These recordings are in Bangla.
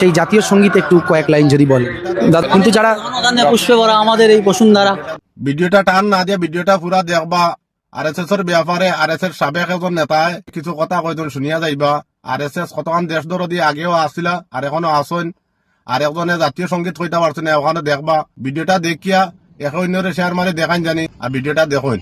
সেই জাতীয় সঙ্গীত একটু কয়েক লাইন যদি বলেন। কিন্তু যারা পুষ্পে ভরা আমাদের এই বসুন্ধরা। ভিডিওটা টান না দিয়ে ভিডিওটা পুরা দেখবা। আরএসএস এর ব্যাপারে আরএসএস সাবেক একজন নেতায় কিছু কথা কয়জন শুনিয়া যাইবা। আরএসএস কতক্ষণ দেশ দরদি আগেও আসিলা আর এখনো আসেন, আর একজনে জাতীয় সঙ্গীত কইতে পারছে না, ওখানে দেখবা। ভিডিওটা দেখিয়া এখন শেয়ার মারে দেখান জানি, আর ভিডিওটা দেখুন।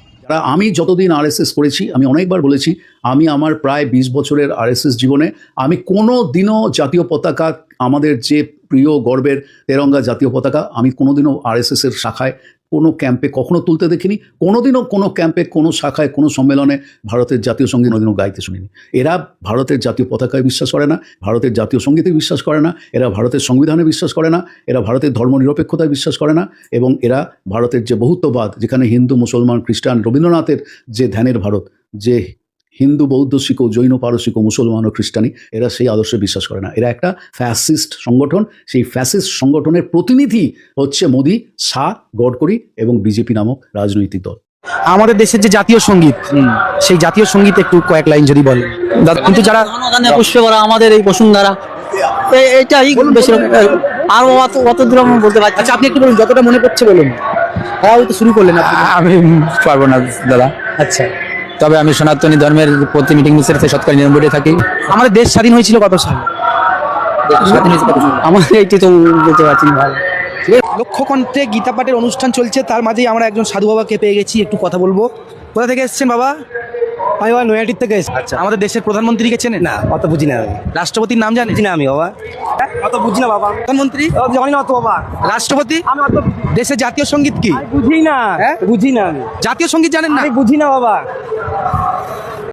আমি যতদিন আরএসএস করেছি, আমি অনেকবার বলেছি, আমি আমার প্রায় 20 বছরের আরএসএস জীবনে আমি কোনো দিনও জাতীয় পতাকা, আমাদের যে প্রিয় গর্বের তেরঙ্গা জাতীয় পতাকা, আমি কোনোদিনও আরএসএস এর শাখায় কোনো ক্যাম্পে কখনো তুলতে দেখিনি। কোনোদিনও কোনো ক্যাম্পে, কোনো শাখায়, কোনো সম্মেলনে ভারতের জাতীয় সঙ্গীত কোনোদিনও গাইতে শুনিনি। এরা ভারতের জাতীয় পতাকায় বিশ্বাস করে না, ভারতের জাতীয় সঙ্গীতে বিশ্বাস করে না, এরা ভারতের সংবিধানে বিশ্বাস করে না, এরা ভারতের ধর্মনিরপেক্ষতায় বিশ্বাস করে না, এবং এরা ভারতের যে বহুত্ববাদ, যেখানে হিন্দু, মুসলমান, খ্রিস্টান, রবীন্দ্রনাথের যে ধ্যানের ভারত, যে হিন্দু, বৌদ্ধ, শিখ, জৈন, পারসিক, মুসলমান ও খ্রিস্টানি, এরা সেই আদর্শে বিশ্বাস করে না। এরা একটা ফ্যাসিস্ট সংগঠন। সেই ফ্যাসিস্ট সংগঠনের প্রতিনিধি হচ্ছে মোদি, শাহ, গডকরি এবং বিজেপি নামক রাজনৈতিক দল। আমাদের দেশের যে জাতীয় সঙ্গীত, সেই জাতীয় সঙ্গীত একটু কয়েক লাইন যদি বলেন। কিন্তু যারা পুষ্পে ভরা আমাদের এই বসুন্ধরা, এইটাই বেশি। আর অত দূর আমি বলতে পারছি। আচ্ছা, আপনি একটু বলুন, যতটা মনে পড়ছে বলুন। হ্যাঁ, তো শুরু করলেন আপনি। আমি পারবো না দাদা, আচ্ছা, তবে আমি সনাতনী ধর্মের প্রতি মিটিং মিছিলে সৎকার নিয়মে থাকি। আমাদের দেশ স্বাধীন হয়েছিল কত সালে? আমাদের এইটি তো বলতে পারছি না ভালো। লক্ষ্যকণ্ঠে গীতা পাঠের অনুষ্ঠান চলছে, তার মাঝেই আমরা একজন সাধু বাবাকে পেয়ে গেছি, একটু কথা বলবো। কোথা থেকে এসেছেন বাবা? আমি বাবা নয়াটির থেকে এসেছি। আচ্ছা, আমাদের দেশের প্রধানমন্ত্রীকে চেনেন? না, অত বুঝি না আমি। রাষ্ট্রপতির নাম জানেন? বুঝি না আমি বাবা, অত বুঝি না বাবা। প্রধানমন্ত্রী জানি না অত বাবা। রাষ্ট্রপতি? আমি অত দেশের জাতীয় সঙ্গীত কি? বুঝি না, হ্যাঁ? বুঝি না আমি। জাতীয় সঙ্গীত জানেন না? আমি বুঝি না বাবা।